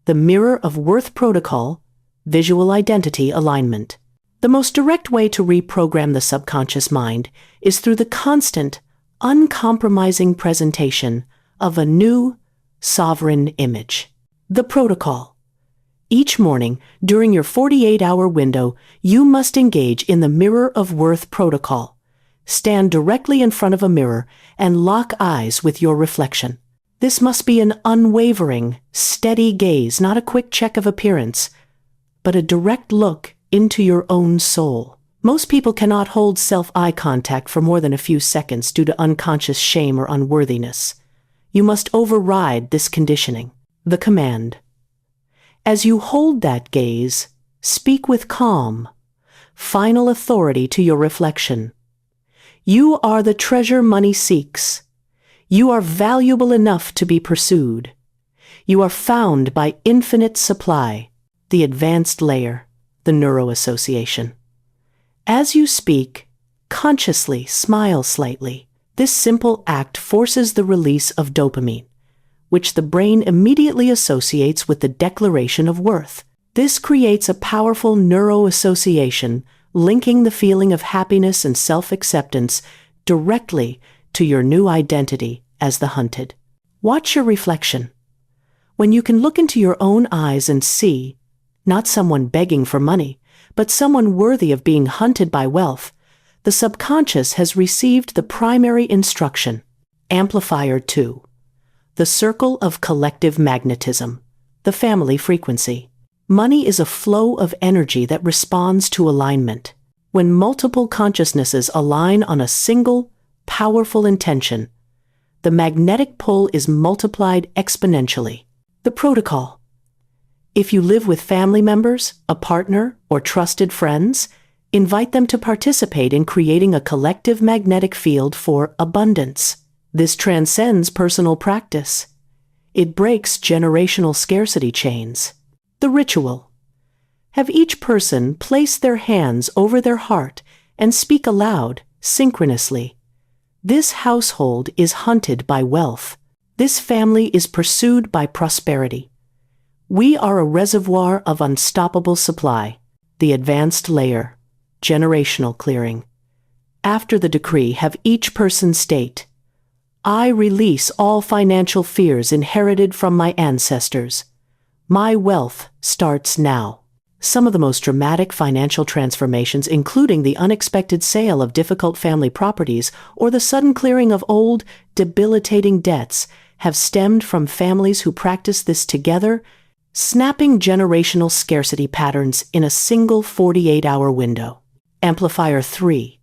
The Mirror of Worth Protocol, Visual Identity Alignment. The most direct way to reprogram the subconscious mind is through the constant, uncompromising presentation of a new, sovereign image. The protocol. Each morning, during your 48-hour window, you must engage in the Mirror of Worth Protocol. Stand directly in front of a mirror and lock eyes with your reflection. This must be an unwavering, steady gaze, not a quick check of appearance, but a direct look into your own soul. Most people cannot hold self-eye contact for more than a few seconds due to unconscious shame or unworthiness. You must override this conditioning. The command. As you hold that gaze, speak with calm, final authority to your reflection. You are the treasure money seeks. You are valuable enough to be pursued. You are found by infinite supply, the advanced layer, the neuroassociation. As you speak, consciously smile slightly. This simple act forces the release of dopamine, which the brain immediately associates with the declaration of worth. This creates a powerful neuroassociation, linking the feeling of happiness and self-acceptance directly to your new identity as the hunted. Watch your reflection. When you can look into your own eyes and see, not someone begging for money, but someone worthy of being hunted by wealth, the subconscious has received the primary instruction. Amplifier 2. The circle of collective magnetism, the family frequency. Money is a flow of energy that responds to alignment. When multiple consciousnesses align on a single, powerful intention, the magnetic pull is multiplied exponentially. The protocol. If you live with family members, a partner, or trusted friends, invite them to participate in creating a collective magnetic field for abundance. This transcends personal practice. It breaks generational scarcity chains. The ritual. Have each person place their hands over their heart and speak aloud, synchronously. This household is hunted by wealth. This family is pursued by prosperity. We are a reservoir of unstoppable supply. The advanced layer. Generational clearing. After the decree, have each person state, I release all financial fears inherited from my ancestors. My wealth starts now. Some of the most dramatic financial transformations, including the unexpected sale of difficult family properties or the sudden clearing of old, debilitating debts, have stemmed from families who practice this together, snapping generational scarcity patterns in a single 48-hour window. Amplifier 3.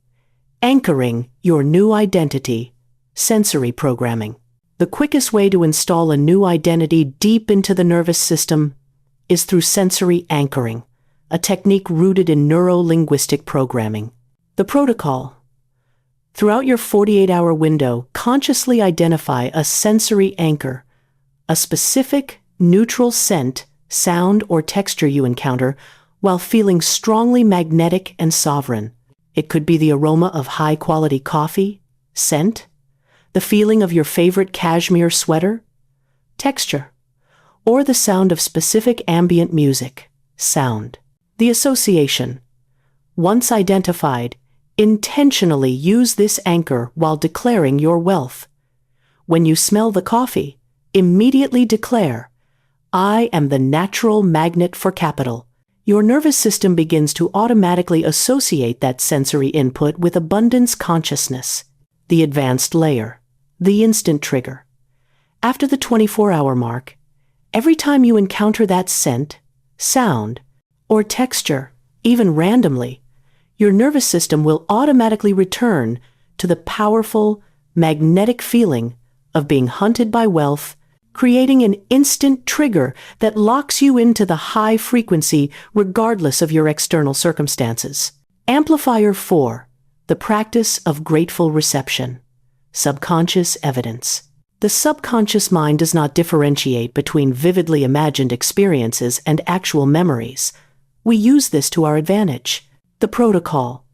Anchoring your new identity, sensory programming. The quickest way to install a new identity deep into the nervous system is through sensory anchoring, a technique rooted in neuro-linguistic programming. The protocol. Throughout your 48-hour window, consciously identify a sensory anchor, a specific, neutral scent, sound, or texture you encounter while feeling strongly magnetic and sovereign. It could be the aroma of high-quality coffee, scent, the feeling of your favorite cashmere sweater, texture, or the sound of specific ambient music, sound. The association. Once identified, intentionally use this anchor while declaring your wealth. When you smell the coffee, immediately declare, I am the natural magnet for capital. Your nervous system begins to automatically associate that sensory input with abundance consciousness. The advanced layer. The instant trigger. After the 24-hour mark, every time you encounter that scent, sound, or texture, even randomly, your nervous system will automatically return to the powerful, magnetic feeling of being hunted by wealth, creating an instant trigger that locks you into the high frequency regardless of your external circumstances. Amplifier 4. The practice of grateful reception. Subconscious evidence. The subconscious mind does not differentiate between vividly imagined experiences and actual memories. We use this to our advantage. The protocol.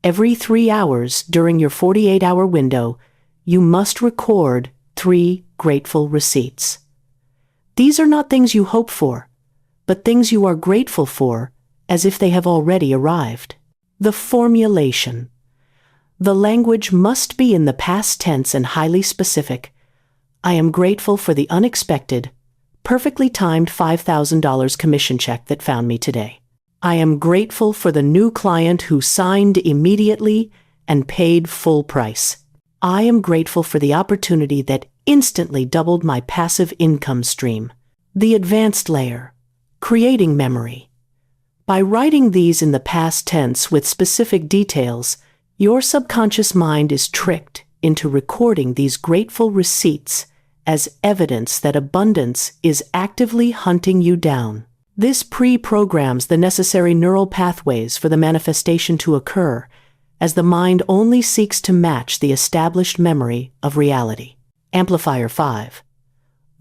Every 3 hours during your 48-hour window, you must record 3 grateful receipts. These are not things you hope for, but things you are grateful for as if they have already arrived. The formulation. The language must be in the past tense and highly specific. I am grateful for the unexpected, perfectly timed $5,000 commission check that found me today. I am grateful for the new client who signed immediately and paid full price. I am grateful for the opportunity that instantly doubled my passive income stream. The advanced layer. Creating memory. By writing these in the past tense with specific details, your subconscious mind is tricked into recording these grateful receipts as evidence that abundance is actively hunting you down. This pre-programs the necessary neural pathways for the manifestation to occur, as the mind only seeks to match the established memory of reality. Amplifier 5.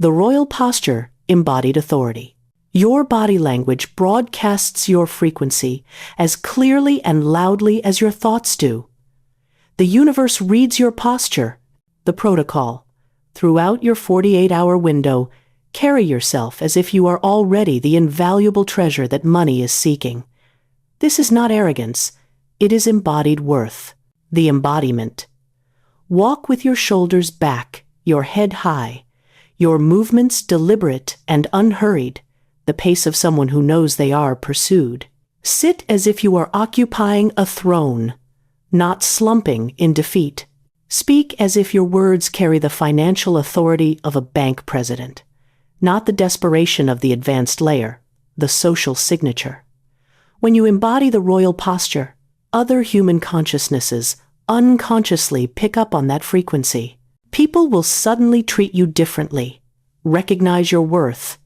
The royal posture, embodied authority. Your body language broadcasts your frequency as clearly and loudly as your thoughts do. The universe reads your posture, the protocol. Throughout your 48-hour window, carry yourself as if you are already the invaluable treasure that money is seeking. This is not arrogance. It is embodied worth, the embodiment. Walk with your shoulders back, your head high, your movements deliberate and unhurried, the pace of someone who knows they are pursued. Sit as if you are occupying a throne, not slumping in defeat. Speak as if your words carry the financial authority of a bank president, not the desperation of the advanced layer, the social signature. When you embody the royal posture, other human consciousnesses unconsciously pick up on that frequency. People will suddenly treat you differently, recognize your worth,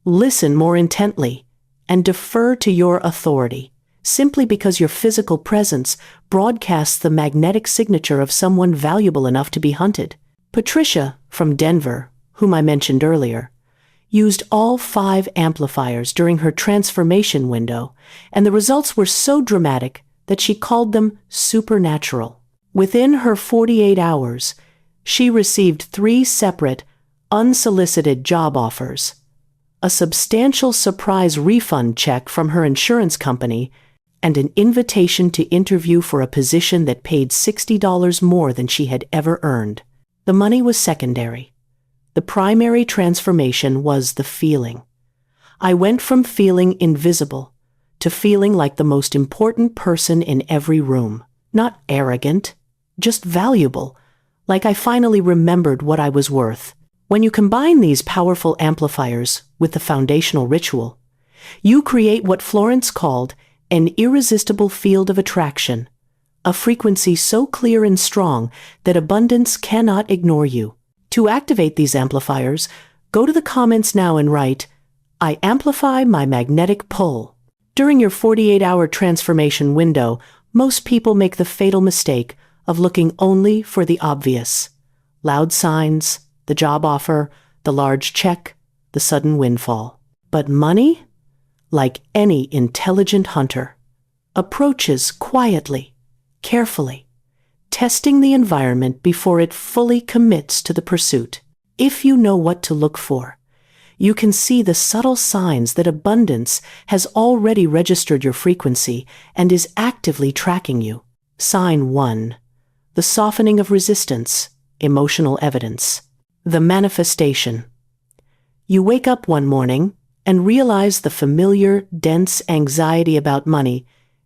listen more intently, and defer to your authority, simply because your physical presence broadcasts the magnetic signature of someone valuable enough to be hunted. Patricia, from Denver, whom I mentioned earlier, used all 5 amplifiers during her transformation window, and the results were so dramatic that she called them supernatural. Within her 48 hours, she received 3 separate, unsolicited job offers, a substantial surprise refund check from her insurance company, and an invitation to interview for a position that paid $60 more than she had ever earned. The money was secondary. The primary transformation was the feeling. I went from feeling invisible to feeling like the most important person in every room. Not arrogant, just valuable, like I finally remembered what I was worth. When you combine these powerful amplifiers with the foundational ritual, you create what Florence called an irresistible field of attraction, a frequency so clear and strong that abundance cannot ignore you. To activate these amplifiers, go to the comments now and write, "I amplify my magnetic pull." During your 48-hour transformation window, most people make the fatal mistake of looking only for the obvious. Loud signs, the job offer, the large check, the sudden windfall. But money, like any intelligent hunter, approaches quietly, carefully, testing the environment before it fully commits to the pursuit. If you know what to look for, you can see the subtle signs that abundance has already registered your frequency and is actively tracking you. Sign 1. The softening of resistance, emotional evidence. The manifestation. You wake up one morning and realize the familiar, dense anxiety about money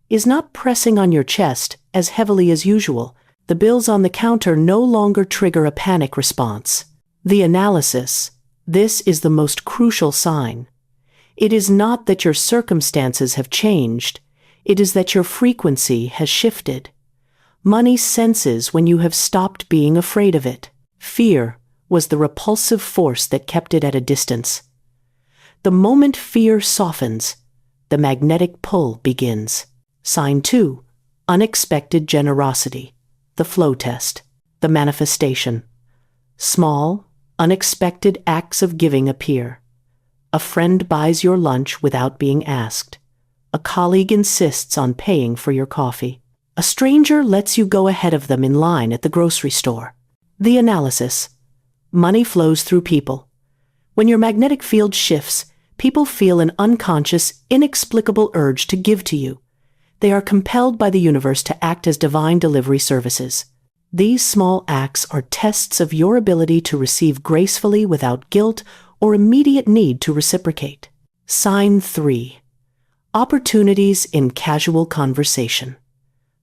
is not pressing on your chest as heavily as usual. The bills on the counter no longer trigger a panic response. The analysis. This is the most crucial sign. It is not that your circumstances have changed. It is that your frequency has shifted. Money senses when you have stopped being afraid of it. Fear was the repulsive force that kept it at a distance. The moment fear softens, the magnetic pull begins. Sign 2. Unexpected generosity. The flow test. The manifestation. Small, unexpected acts of giving appear. A friend buys your lunch without being asked. A colleague insists on paying for your coffee. A stranger lets you go ahead of them in line at the grocery store. The analysis. Money flows through people. When your magnetic field shifts, people feel an unconscious, inexplicable urge to give to you. They are compelled by the universe to act as divine delivery services. These small acts are tests of your ability to receive gracefully without guilt or immediate need to reciprocate. Sign 3. Opportunities in casual conversation.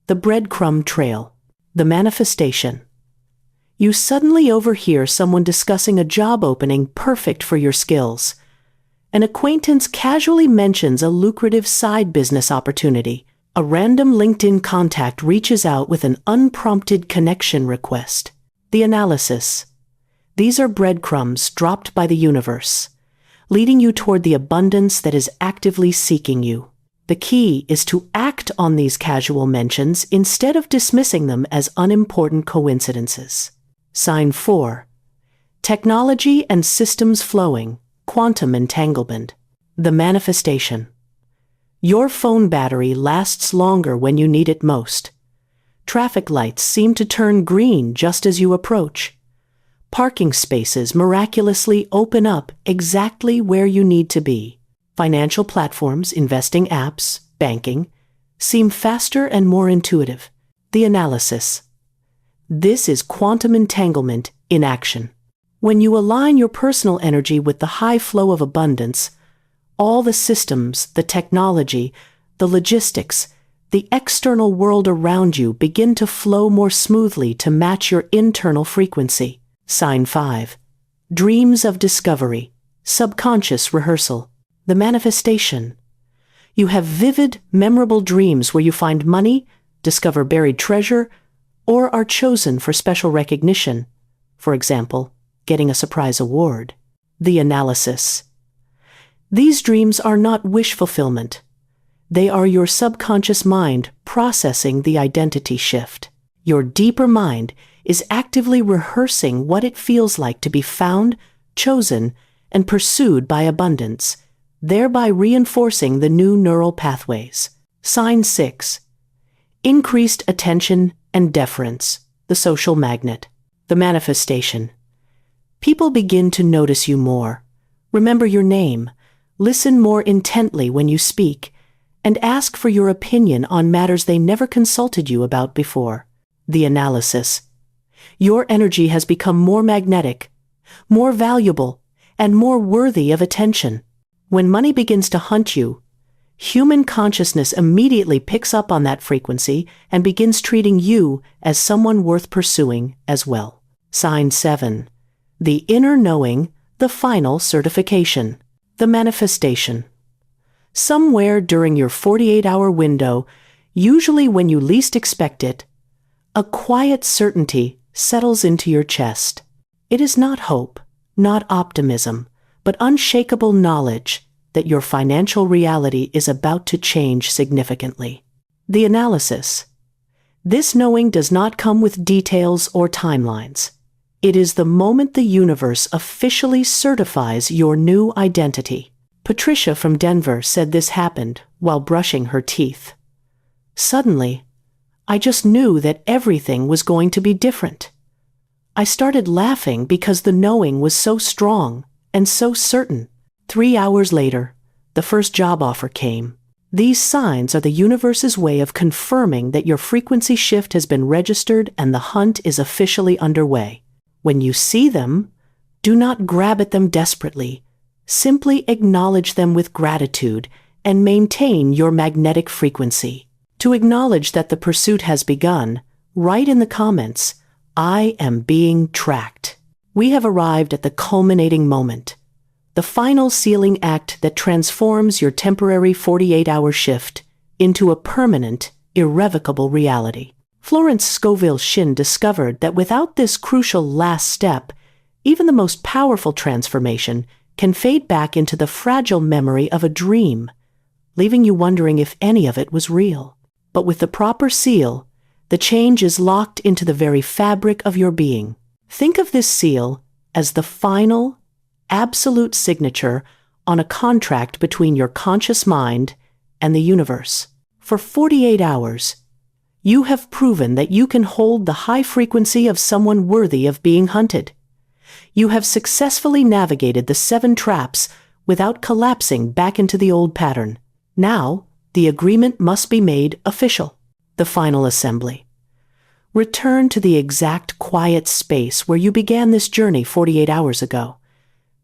The breadcrumb trail. The manifestation. You suddenly overhear someone discussing a job opening perfect for your skills. An acquaintance casually mentions a lucrative side business opportunity. A random LinkedIn contact reaches out with an unprompted connection request. The analysis. These are breadcrumbs dropped by the universe. leading you toward the abundance that is actively seeking you. The key is to act on these casual mentions instead of dismissing them as unimportant coincidences. Sign 4. Technology and systems flowing, quantum entanglement. The manifestation. Your phone battery lasts longer when you need it most. Traffic lights seem to turn green just as you approach. Parking spaces miraculously open up exactly where you need to be. Financial platforms, investing apps, banking, seem faster and more intuitive. The analysis. This is quantum entanglement in action. When you align your personal energy with the high flow of abundance, all the systems, the technology, the logistics, the external world around you begin to flow more smoothly to match your internal frequency. Sign 5. Dreams of discovery, subconscious rehearsal. The manifestation. You have vivid, memorable dreams where you find money, discover buried treasure, or are chosen for special recognition. For example, getting a surprise award. The analysis. These dreams are not wish fulfillment. They are your subconscious mind processing the identity shift. Your deeper mind is actively rehearsing what it feels like to be found, chosen, and pursued by abundance, thereby reinforcing the new neural pathways. Sign 6. Increased attention and deference, the social magnet. The manifestation. People begin to notice you more, remember your name, listen more intently when you speak, and ask for your opinion on matters they never consulted you about before. The analysis. Your energy has become more magnetic, more valuable, and more worthy of attention. When money begins to hunt you, human consciousness immediately picks up on that frequency and begins treating you as someone worth pursuing as well. Sign 7. The inner knowing, the final certification. The manifestation. Somewhere during your 48-hour window, usually when you least expect it, a quiet certainty settles into your chest. It is not hope, not optimism, but unshakable knowledge that your financial reality is about to change significantly. The analysis. This knowing does not come with details or timelines. It is the moment the universe officially certifies your new identity. Patricia from Denver said this happened while brushing her teeth. Suddenly, I just knew that everything was going to be different. I started laughing because the knowing was so strong and so certain. 3 hours later, the first job offer came. These signs are the universe's way of confirming that your frequency shift has been registered and the hunt is officially underway. When you see them, do not grab at them desperately. Simply acknowledge them with gratitude and maintain your magnetic frequency. To acknowledge that the pursuit has begun, write in the comments, "I am being tracked." We have arrived at the culminating moment, the final sealing act that transforms your temporary 48-hour shift into a permanent, irrevocable reality. Florence Scovel Shinn discovered that without this crucial last step, even the most powerful transformation can fade back into the fragile memory of a dream, leaving you wondering if any of it was real. But with the proper seal, the change is locked into the very fabric of your being. Think of this seal as the final, absolute signature on a contract between your conscious mind and the universe. For 48 hours, you have proven that you can hold the high frequency of someone worthy of being hunted. You have successfully navigated the 7 traps without collapsing back into the old pattern. Now, the agreement must be made official. The final assembly. Return to the exact quiet space where you began this journey 48 hours ago.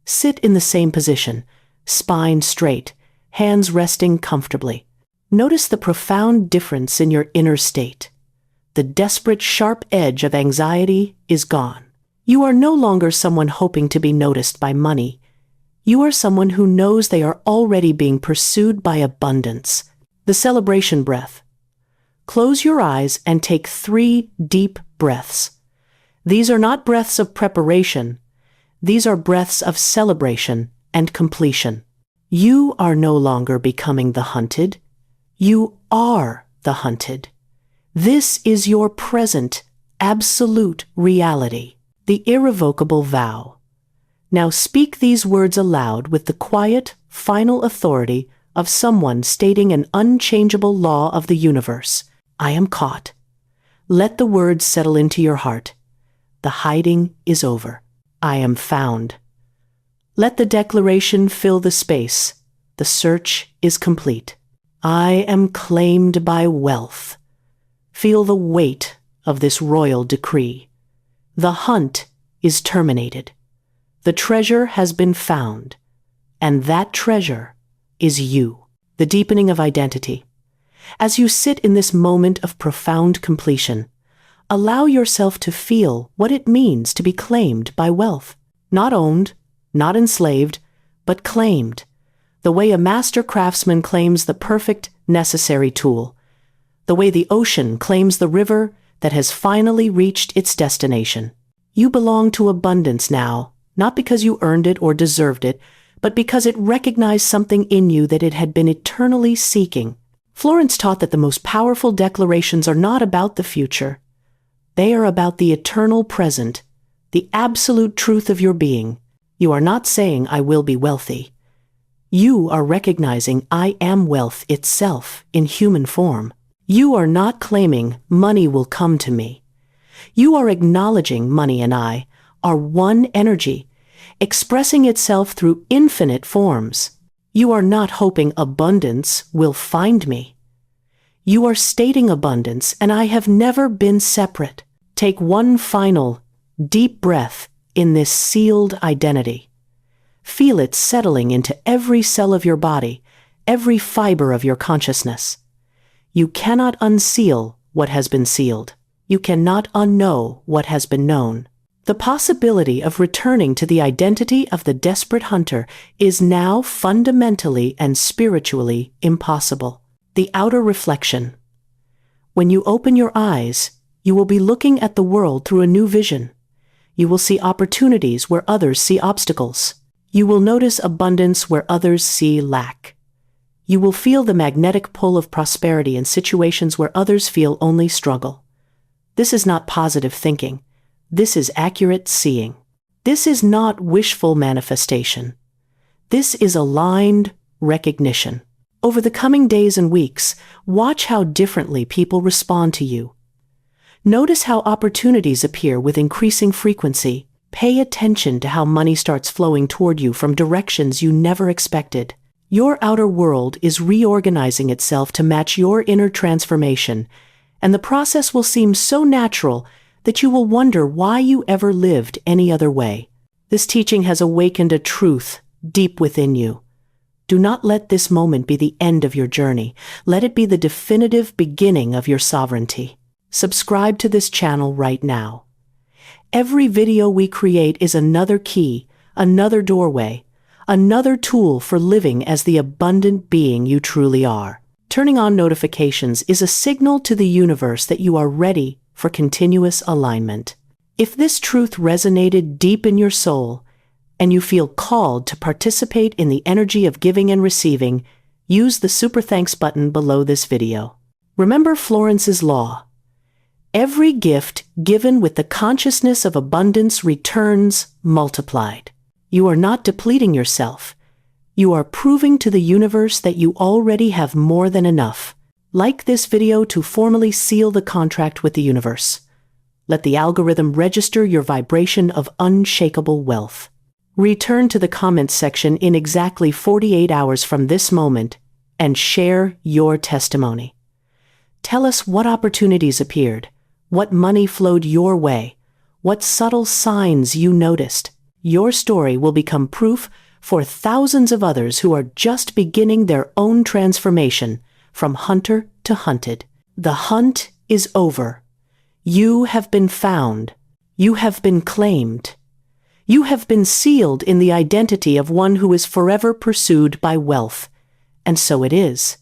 Sit in the same position, spine straight, hands resting comfortably. Notice the profound difference in your inner state. The desperate, sharp edge of anxiety is gone. You are no longer someone hoping to be noticed by money. You are someone who knows they are already being pursued by abundance. The celebration breath. Close your eyes and take 3 deep breaths. These are not breaths of preparation. These are breaths of celebration and completion. You are no longer becoming the hunted. You are the hunted. This is your present, absolute reality, the irrevocable vow. Now speak these words aloud with the quiet, final authority of someone stating an unchangeable law of the universe. I am caught. Let the words settle into your heart. The hiding is over. I am found. Let the declaration fill the space. The search is complete. I am claimed by wealth. Feel the weight of this royal decree. The hunt is terminated. The treasure has been found, and that treasure is you. The deepening of identity. As you sit in this moment of profound completion, allow yourself to feel what it means to be claimed by wealth. Not owned, not enslaved, but claimed. The way a master craftsman claims the perfect, necessary tool. The way the ocean claims the river that has finally reached its destination. You belong to abundance now, not because you earned it or deserved it, but because it recognized something in you that it had been eternally seeking. Florence taught that the most powerful declarations are not about the future. They are about the eternal present, the absolute truth of your being. You are not saying, I will be wealthy. You are recognizing I am wealth itself in human form. You are not claiming money will come to me. You are acknowledging money and I are one energy, expressing itself through infinite forms. You are not hoping abundance will find me. You are stating abundance, and I have never been separate. Take one final, deep breath in this sealed identity. Feel it settling into every cell of your body, every fiber of your consciousness. You cannot unseal what has been sealed. You cannot unknow what has been known. The possibility of returning to the identity of the desperate hunter is now fundamentally and spiritually impossible. The outer reflection. When you open your eyes, you will be looking at the world through a new vision. You will see opportunities where others see obstacles. You will notice abundance where others see lack. You will feel the magnetic pull of prosperity in situations where others feel only struggle. This is not positive thinking. This is accurate seeing. This is not wishful manifestation. This is aligned recognition. Over the coming days and weeks, watch how differently people respond to you. Notice how opportunities appear with increasing frequency. Pay attention to how money starts flowing toward you from directions you never expected. Your outer world is reorganizing itself to match your inner transformation, and the process will seem so natural that you will wonder why you ever lived any other way. This teaching has awakened a truth deep within you. Do not let this moment be the end of your journey. Let it be the definitive beginning of your sovereignty. Subscribe to this channel right now. Every video we create is another key, another doorway, another tool for living as the abundant being you truly are. Turning on notifications is a signal to the universe that you are ready for continuous alignment. If this truth resonated deep in your soul, and you feel called to participate in the energy of giving and receiving, use the super thanks button below this video. Remember Florence's law. Every gift given with the consciousness of abundance returns multiplied. You are not depleting yourself. You are proving to the universe that you already have more than enough. Like this video to formally seal the contract with the universe. Let the algorithm register your vibration of unshakable wealth. Return to the comments section in exactly 48 hours from this moment and share your testimony. Tell us what opportunities appeared, what money flowed your way, what subtle signs you noticed. Your story will become proof for thousands of others who are just beginning their own transformation from hunter to hunted. The hunt is over. You have been found. You have been claimed. You have been sealed in the identity of one who is forever pursued by wealth. And so it is.